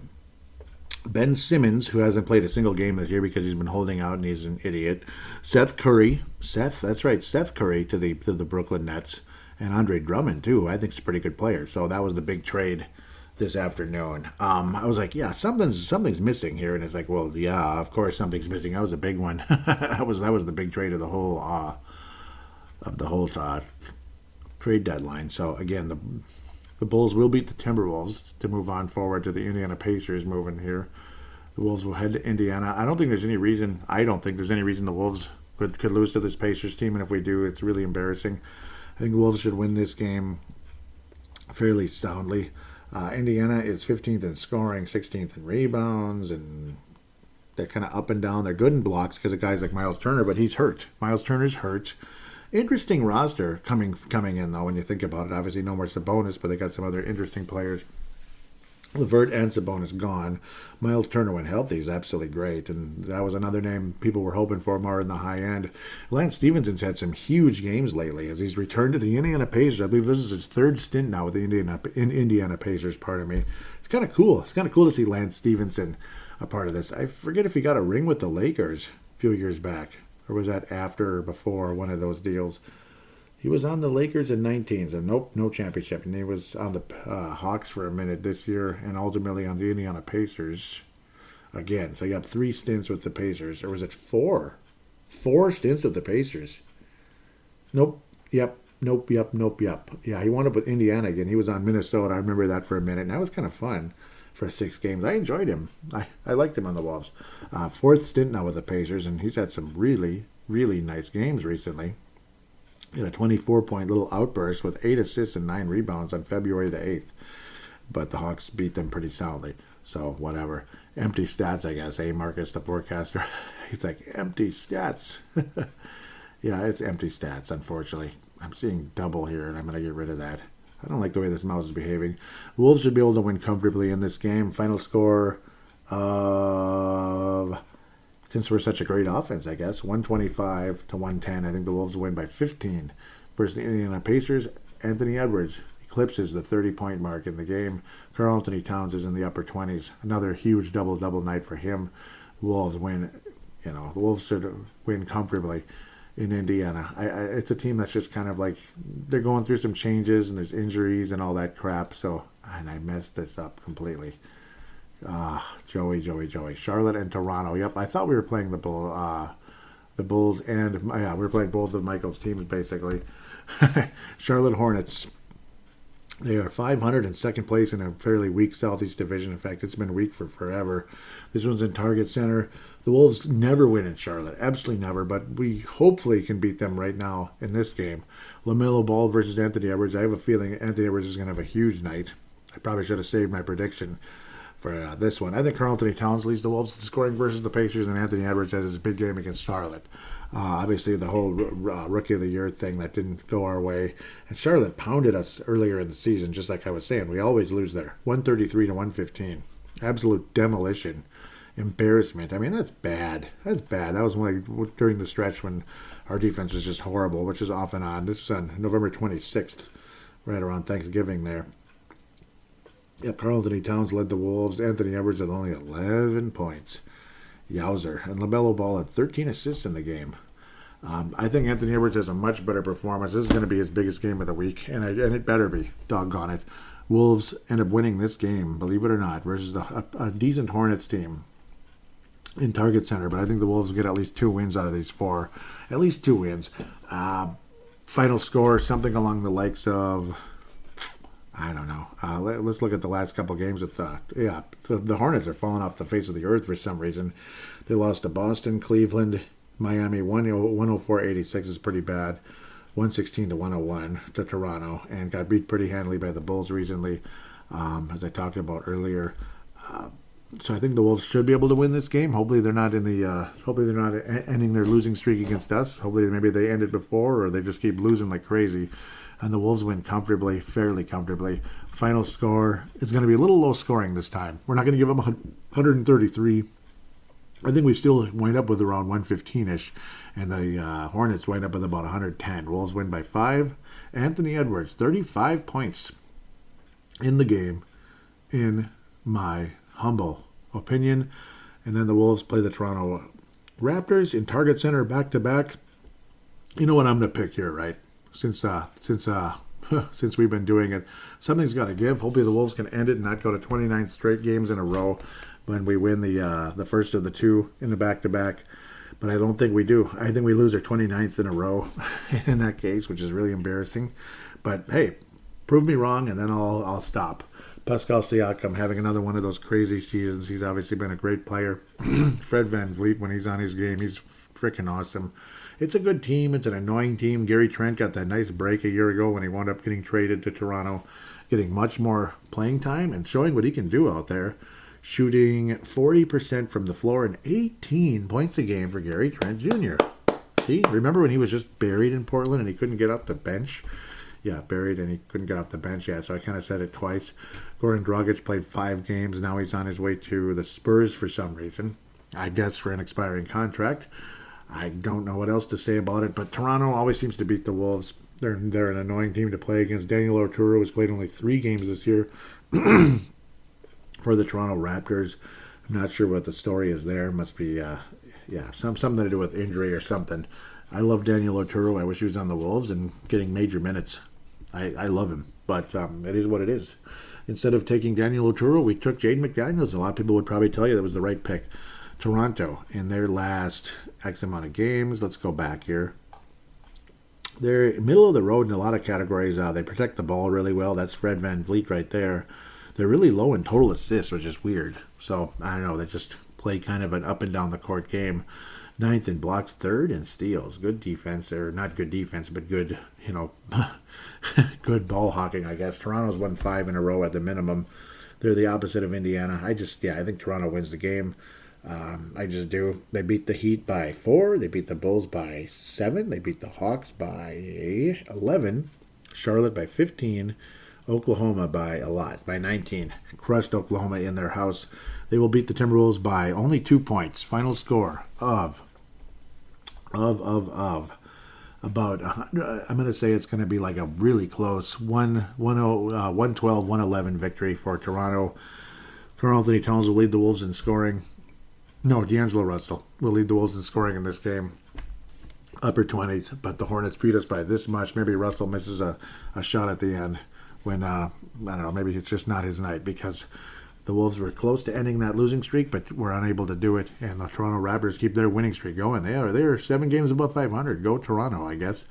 Ben Simmons, who hasn't played a single game this year because he's been holding out and he's an idiot. Seth Curry to the Brooklyn Nets. And Andre Drummond, too, I think is a pretty good player. So that was the big trade this afternoon. I was like, yeah, something's missing here. And it's like, well, yeah, of course something's missing. That was a big one. that was the big trade of the whole trade deadline. So, again, the Bulls will beat the Timberwolves to move on forward to the Indiana Pacers moving here. The Wolves will head to Indiana. I don't think there's any reason the Wolves could lose to this Pacers team. And if we do, it's really embarrassing. I think the Wolves should win this game fairly soundly. Indiana is 15th in scoring, 16th in rebounds, and they're kind of up and down. They're good in blocks because of guys like Miles Turner, but he's hurt. Miles Turner's hurt. Interesting roster coming in, though, when you think about it. Obviously, no more Sabonis, but they got some other interesting players. LeVert and Sabonis gone. Miles Turner, when healthy, is absolutely great. And that was another name people were hoping for more in the high end. Lance Stephenson's had some huge games lately as he's returned to the Indiana Pacers. I believe this is his 3rd stint now with the Indiana Pacers, pardon me. It's kind of cool. It's kind of cool to see Lance Stephenson a part of this. I forget if he got a ring with the Lakers a few years back. Or was that after or before one of those deals? He was on the Lakers in 19, so nope, no championship. And he was on the Hawks for a minute this year and ultimately on the Indiana Pacers again. So he got 3 stints with the Pacers. Or was it 4? 4 stints with the Pacers. Nope, yep. Yeah, he wound up with Indiana again. He was on Minnesota. I remember that for a minute. And that was kind of fun for 6 games. I enjoyed him. I liked him on the Wolves. 4th stint now with the Pacers, and he's had some really, really nice games recently. He had a 24-point little outburst with 8 assists and 9 rebounds on February the 8th. But the Hawks beat them pretty soundly. So, whatever. Empty stats, I guess. Marcus, the forecaster. He's like, empty stats. Yeah, it's empty stats, unfortunately. I'm seeing double here, and I'm going to get rid of that. I don't like the way this mouse is behaving. The Wolves should be able to win comfortably in this game. Final score of... Since we're such a great offense, I guess, 125-110. I think the Wolves win by 15 versus the Indiana Pacers. Anthony Edwards eclipses the 30-point mark in the game. Karl Anthony Towns is in the upper 20s. Another huge double-double night for him. The Wolves win. The Wolves should win comfortably in Indiana. It's a team that's just kind of like they're going through some changes and there's injuries and all that crap. And I messed this up completely. Joey. Charlotte and Toronto. Yep, I thought we were playing the Bulls and we were playing both of Michael's teams basically. Charlotte Hornets They are 500 in second place in a fairly weak Southeast Division. In fact, it's been weak for forever. This one's in Target Center. The Wolves never win in Charlotte. Absolutely never. But we hopefully can beat them right now in this game. LaMelo Ball versus Anthony Edwards. I have a feeling Anthony Edwards is going to have a huge night. I probably should have saved my prediction for this one. I think Karl Anthony Towns leads the Wolves in scoring versus the Pacers, and Anthony Edwards has his big game against Charlotte. Obviously, the whole Rookie of the Year thing that didn't go our way. And Charlotte pounded us earlier in the season, just like I was saying. We always lose there. 133 to 115. Absolute demolition. Embarrassment. I mean, that's bad. That's bad. That was during the stretch when our defense was just horrible, which is off and on. This was on November 26th, right around Thanksgiving there. Yep, Karl Anthony Towns led the Wolves. Anthony Edwards with only 11 points. Yowzer. And LaMelo Ball had 13 assists in the game. I think Anthony Edwards has a much better performance. This is going to be his biggest game of the week, and it better be. Doggone it. Wolves end up winning this game, believe it or not, versus a decent Hornets team in Target Center. But I think the Wolves will get at least 2 wins out of these 4. At least 2 wins. Final score, something along the likes of... I don't know. Let's look at the last couple games. The Hornets are falling off the face of the earth for some reason. They lost to Boston, Cleveland, Miami. 104-86 is pretty bad. 116 to 101 to Toronto, and got beat pretty handily by the Bulls recently, as I talked about earlier. So I think the Wolves should be able to win this game. Hopefully they're not ending their losing streak against us. Hopefully maybe they ended before, or they just keep losing like crazy. And the Wolves win comfortably, fairly comfortably. Final score is going to be a little low scoring this time. We're not going to give them 133. I think we still wind up with around 115-ish. And the Hornets wind up with about 110. Wolves win by 5. Anthony Edwards, 35 points in the game, in my humble opinion. And then the Wolves play the Toronto Raptors in Target Center back-to-back. You know what I'm going to pick here, right? Since we've been doing it, something's got to give. Hopefully the Wolves can end it and not go to 29 straight games in a row when we win the first of the 2 in the back-to-back. But I don't think we do. I think we lose our 29th in a row in that case, which is really embarrassing. But hey, prove me wrong, and then I'll stop. Pascal Siakam having another one of those crazy seasons. He's obviously been a great player. Fred VanVleet, when he's on his game, he's freaking awesome. It's a good team. It's an annoying team. Gary Trent got that nice break a year ago when he wound up getting traded to Toronto, getting much more playing time and showing what he can do out there. Shooting 40% from the floor and 18 points a game for Gary Trent Jr. See, remember when he was just buried in Portland and he couldn't get off the bench? Yeah, buried and he couldn't get off the bench. Yeah, so I kind of said it twice. Goran Dragic played 5 games. Now he's on his way to the Spurs for some reason. I guess for an expiring contract. I don't know what else to say about it, but Toronto always seems to beat the Wolves. They're an annoying team to play against. Daniel Oturu has played only 3 games this year for the Toronto Raptors. I'm not sure what the story is there. Must be, something to do with injury or something. I love Daniel Oturu. I wish he was on the Wolves and getting major minutes. I love him, but it is what it is. Instead of taking Daniel Oturu, we took Jaden McDaniels. A lot of people would probably tell you that was the right pick. Toronto, in their last X amount of games, let's go back here. They're middle of the road in a lot of categories. They protect the ball really well. That's Fred VanVleet right there. They're really low in total assists, which is weird. So, I don't know, they just play kind of an up and down the court game. 9th in blocks, 3rd in steals. Good defense, or not good defense, but good, good ball hawking, I guess. Toronto's won 5 in a row at the minimum. They're the opposite of Indiana. I think Toronto wins the game. I just do. They beat the Heat by 4. They beat the Bulls by 7. They beat the Hawks by 11. Charlotte by 15. Oklahoma by a lot, by 19. Crushed Oklahoma in their house. They will beat the Timberwolves by only 2 points. Final score of about, I'm going to say it's going to be like a really close 112-111 victory for Toronto. Karl Anthony Towns will lead the Wolves in scoring. No, D'Angelo Russell will lead the Wolves in scoring in this game. Upper 20s, but the Hornets beat us by this much. Maybe Russell misses a shot at the end when, I don't know, maybe it's just not his night, because The Wolves were close to ending that losing streak, but were unable to do it. And the Toronto Raptors keep their winning streak going. They are 7 games above 500. Go Toronto, I guess,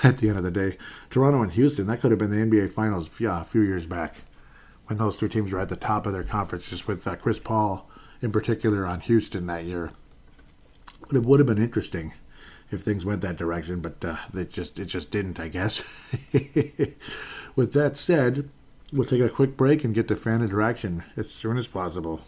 at the end of the day. Toronto and Houston, that could have been the NBA Finals a few years back when those two teams were at the top of their conference, just with Chris Paul in particular on Houston that year. But it would have been interesting if things went that direction, but it just didn't, I guess. With that said, we'll take a quick break and get to fan interaction as soon as possible.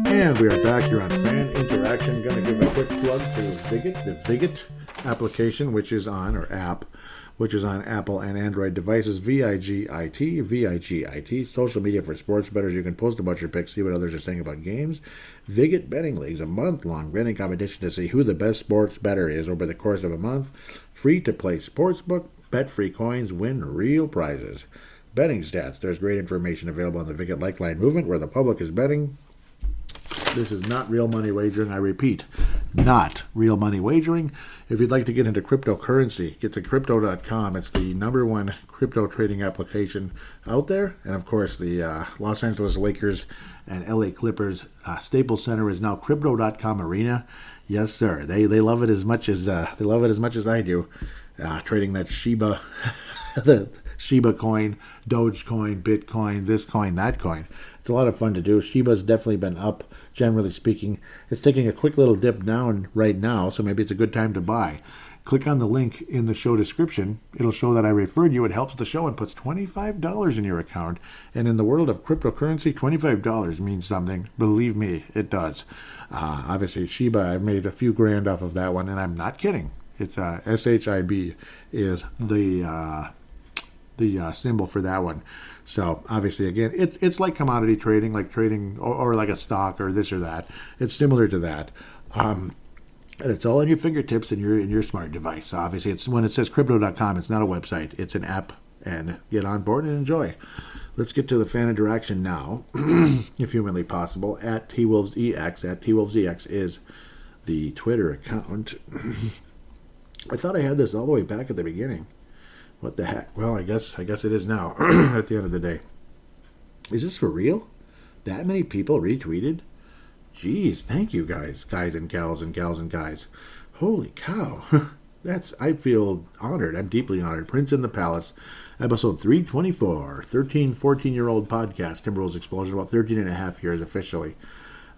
And we are back here on Fan Interaction. Going to give a quick plug to Vig It, the Vig It application, which is on Apple and Android devices. Vigit, social media for sports bettors. You can post about your picks, see what others are saying about games. Vig It Betting Leagues, a month-long betting competition to see who the best sports bettor is over the course of a month. Free-to-play sportsbook, bet free coins, win real prizes. Betting stats. There's great information available on the Vig It Like-Line movement where the public is betting. This is not real money wagering. I repeat, not real money wagering. If you'd like to get into cryptocurrency, get to crypto.com. It's the number one crypto trading application out there. And of course, the Los Angeles Lakers and LA Clippers Staples Center is now crypto.com arena. Yes, sir. They love it as much as I do. Trading that Shiba, the Shiba coin, Dogecoin, Bitcoin, this coin, that coin. It's a lot of fun to do. Shiba's definitely been up, generally speaking. It's taking a quick little dip down right now, so maybe it's a good time to buy. Click on the link in the show description. It'll show that I referred you. It helps the show and puts $25 in your account. And in the world of cryptocurrency, $25 means something. Believe me, it does. Obviously, Shiba, I've made a few grand off of that one, and I'm not kidding. It's SHIB is the symbol for that one. So obviously, again, it's like commodity trading, like trading or like a stock or this or that. It's similar to that, and it's all on your fingertips and your smart device. So obviously, it's when it says crypto.com, it's not a website, it's an app, and get on board and enjoy. Let's get to the fan interaction now, if humanly possible. At TWolvesEX is the Twitter account. I thought I had this all the way back at the beginning. What the heck? Well, I guess it is now. At the end of the day, is this for real? That many people retweeted? Jeez, thank you guys and gals and guys. Holy cow! I feel honored. I'm deeply honored. Prince in the Palace, episode 324, 14-year-old podcast, Timberwolves Explosion, about 13 and a half years officially.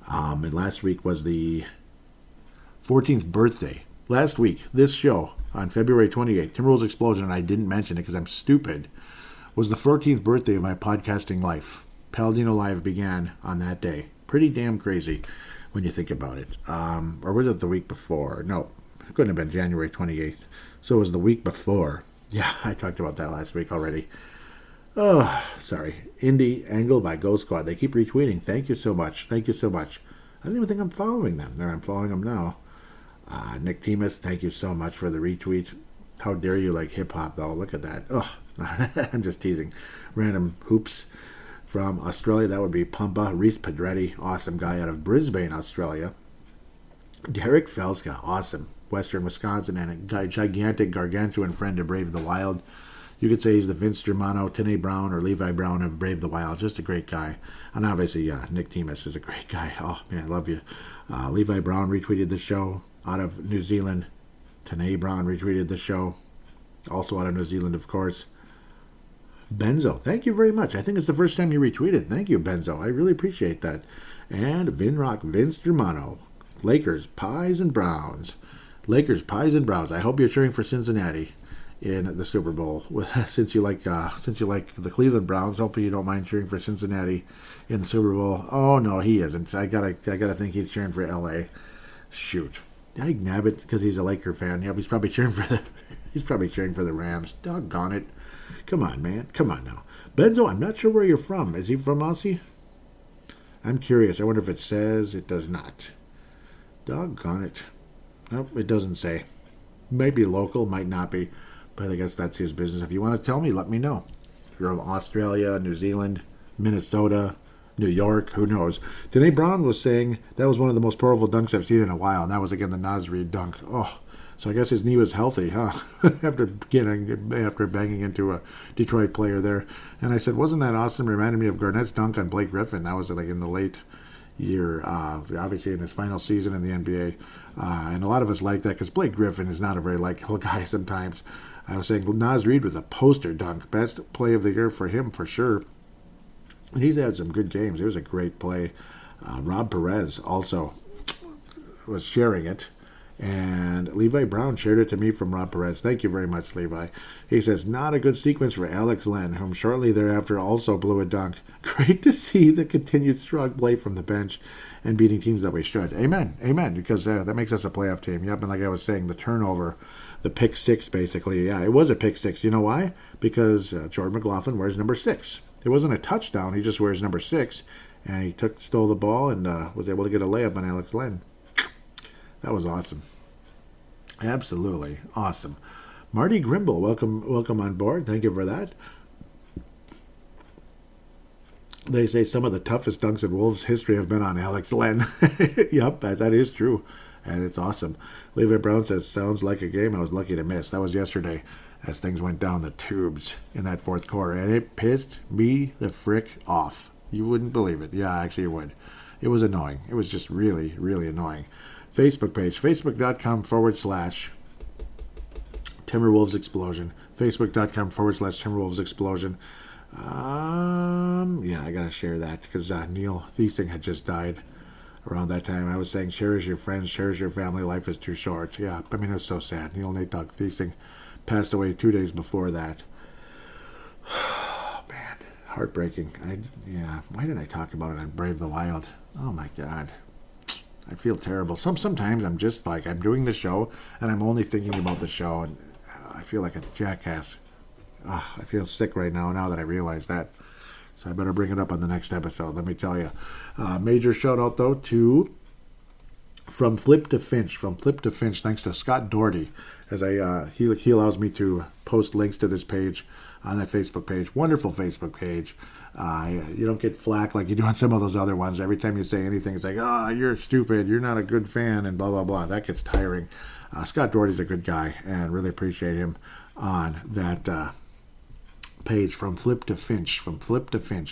And last week was the 14th birthday. Last week, this show, on February 28th, Timberwolves Explosion, and I didn't mention it because I'm stupid, was the 14th birthday of my podcasting life. Paladinolive began on that day. Pretty damn crazy when you think about it. Or was it the week before? No, it couldn't have been January 28th. So it was the week before. Yeah, I talked about that last week already. Oh, sorry. Indie Angle by Ghost Squad. They keep retweeting. Thank you so much. I don't even think I'm following them. There, I'm following them now. Nick Temis, thank you so much for the retweet. How dare you like hip-hop, though? Look at that. Oh, I'm just teasing. Random Hoops from Australia. That would be Pumpa. Reese Pedretti, awesome guy out of Brisbane, Australia. Derek Felska, awesome. Western Wisconsin, and a gigantic gargantuan friend of Brave the Wild. You could say he's the Vince Germano, Tanae Brown, or Levi Brown of Brave the Wild. Just a great guy. And obviously, Nick Temis is a great guy. Oh, man, I love you. Levi Brown retweeted the show out of New Zealand. Tanae Brown retweeted the show. Also out of New Zealand, of course. Benzo, thank you very much. I think it's the first time you retweeted. Thank you, Benzo. I really appreciate that. And Vinrock Vince Germano. Lakers, Pies, and Browns. Lakers, Pies, and Browns. I hope you're cheering for Cincinnati in the Super Bowl. Since you like the Cleveland Browns, hopefully you don't mind cheering for Cincinnati in the Super Bowl. Oh no, he isn't. I gotta think he's cheering for LA. Shoot. Did I nab it because he's a Laker fan? Yeah, he's probably cheering for the Rams. Doggone it. Come on, man. Come on now. Benzo, I'm not sure where you're from. Is he from Aussie? I'm curious. I wonder if it says. It does not. Doggone it. Nope, it doesn't say. Maybe local, might not be, but I guess that's his business. If you want to tell me, let me know. If you're from Australia, New Zealand, Minnesota, New York, who knows? Danae Brown was saying that was one of the most powerful dunks I've seen in a while, and that was again the Naz Reid dunk. Oh, so I guess his knee was healthy, huh? after banging into a Detroit player there. And I said, wasn't that awesome? Reminded me of Garnett's dunk on Blake Griffin. That was like in the late year, obviously in his final season in the NBA. And a lot of us like that because Blake Griffin is not a very likable guy sometimes. I was saying Naz Reid was a poster dunk. Best play of the year for him for sure. And he's had some good games. It was a great play. Rob Perez also was sharing it. And Levi Brown shared it to me from Rob Perez. Thank you very much, Levi. He says, not a good sequence for Alex Len, whom shortly thereafter also blew a dunk. Great to see the continued strong play from the bench and beating teams that we should. Amen. Amen. Because that makes us a playoff team. Yep, and like I was saying, the turnover, the pick six, basically. Yeah, it was a pick six. You know why? Because Jordan McLaughlin wears number 6. It wasn't a touchdown. He just wears number 6. And he stole the ball and was able to get a layup on Alex Len. That was awesome. Absolutely awesome. Marty Grimble, welcome on board. Thank you for that. They say some of the toughest dunks in Wolves history have been on Alex Len. Yep, that is true. And it's awesome. Levi Brown says, sounds like a game I was lucky to miss. That was yesterday as things went down the tubes in that fourth quarter. And it pissed me the frick off. You wouldn't believe it. Yeah, actually you would. It was annoying. It was just really, really annoying. Facebook page, facebook.com/Timberwolves Explosion. Facebook.com/Timberwolves Explosion. Yeah, I gotta share that because Neil Thiesing had just died around that time. I was saying, cherish your friends, cherish your family. Life is too short. Yeah, I mean, it was so sad. Neil Nate Dogg Thiesing passed away 2 days before that. Oh, man, heartbreaking. Why didn't I talk about it on Brave the Wild? Oh my God. I feel terrible. Sometimes I'm just like, I'm doing the show, and I'm only thinking about the show, and I feel like a jackass. I feel sick right now that I realize that. So I better bring it up on the next episode, let me tell you. Major shout-out, though, to From Flip to Finch. Thanks to Scott Doherty, as he allows me to post links to this page on that Facebook page. Wonderful Facebook page. You don't get flack like you do on some of those other ones. Every time you say anything, it's like, you're stupid, you're not a good fan, and blah, blah, blah. That gets tiring. Scott Doherty's a good guy, and really appreciate him on that page, From Flip to Finch.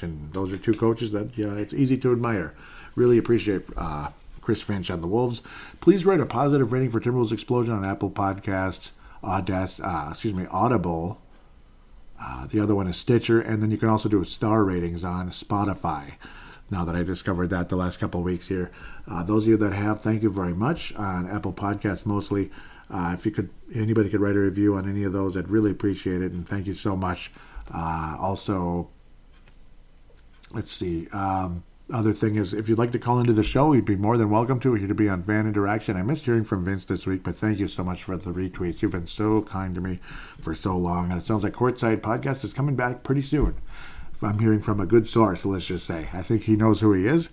And those are two coaches that, it's easy to admire. Really appreciate Chris Finch on the Wolves. Please write a positive rating for Timberwolves Explosion on Apple Podcasts, Audible. The other one is Stitcher, and then you can also do star ratings on Spotify. Now that I discovered that the last couple of weeks here, those of you that have, thank you very much. On Apple Podcasts mostly, if anybody could write a review on any of those, I'd really appreciate it, and thank you so much. Also, let's see. Other thing is, if you'd like to call into the show, you'd be more than welcome to. We're here to be on Fan Interaction. I missed hearing from Vince this week, but thank you so much for the retweets. You've been so kind to me for so long. And it sounds like Courtside Podcast is coming back pretty soon. If I'm hearing from a good source, let's just say. I think he knows who he is.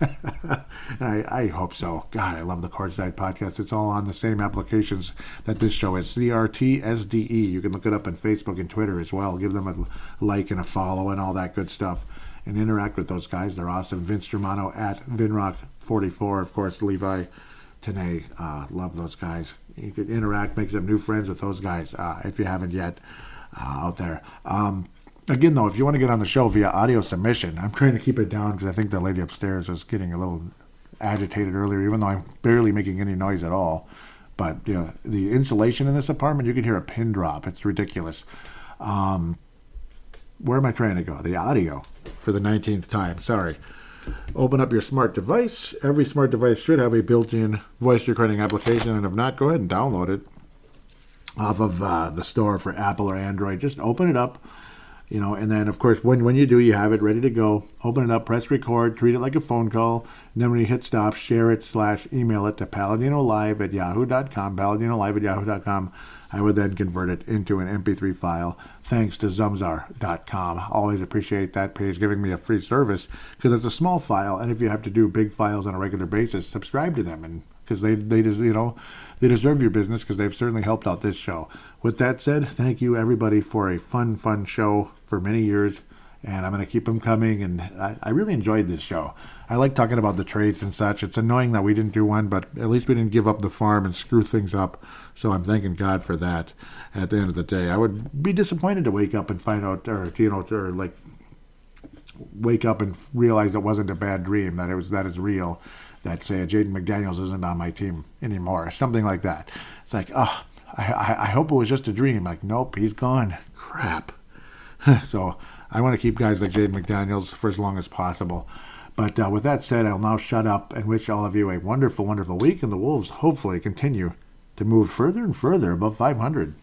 And I hope so. God, I love the Courtside Podcast. It's all on the same applications that this show is. CRTSDE. You can look it up on Facebook and Twitter as well. Give them a like and a follow and all that good stuff. And interact with those guys. They're awesome. Vince Germano at VinRock44. Of course, Levi Tenay. Love those guys. You could interact, make some new friends with those guys if you haven't yet out there. Again, though, if you want to get on the show via audio submission, I'm trying to keep it down because I think the lady upstairs was getting a little agitated earlier, even though I'm barely making any noise at all. But the insulation in this apartment, you can hear a pin drop. It's ridiculous. Where am I trying to go? The audio for the 19th time. Sorry. Open up your smart device. Every smart device should have a built-in voice recording application, and if not, go ahead and download it off of the store for Apple or Android. Just open it up, and then, of course, when you do, you have it ready to go. Open it up, press record, treat it like a phone call, and then when you hit stop, share it / email it to paladinolive@yahoo.com, paladinolive@yahoo.com. I would then convert it into an MP3 file, thanks to Zumzar.com. Always appreciate that page giving me a free service because it's a small file, and if you have to do big files on a regular basis, subscribe to them and because they just, they deserve your business because they've certainly helped out this show. With that said, thank you everybody for a fun show for many years, and I'm going to keep them coming, and I really enjoyed this show. I like talking about the trades and such. It's annoying that we didn't do one, but at least we didn't give up the farm and screw things up, so I'm thanking God for that at the end of the day. I would be disappointed to wake up and find out, wake up and realize it wasn't a bad dream, that is real, that say Jaden McDaniels isn't on my team anymore, something like that. It's like, I hope it was just a dream. Like, nope, he's gone. Crap. So I want to keep guys like Jaden McDaniels for as long as possible. But with that said, I'll now shut up and wish all of you a wonderful, wonderful week, and the Wolves hopefully continue to move further and further above 500.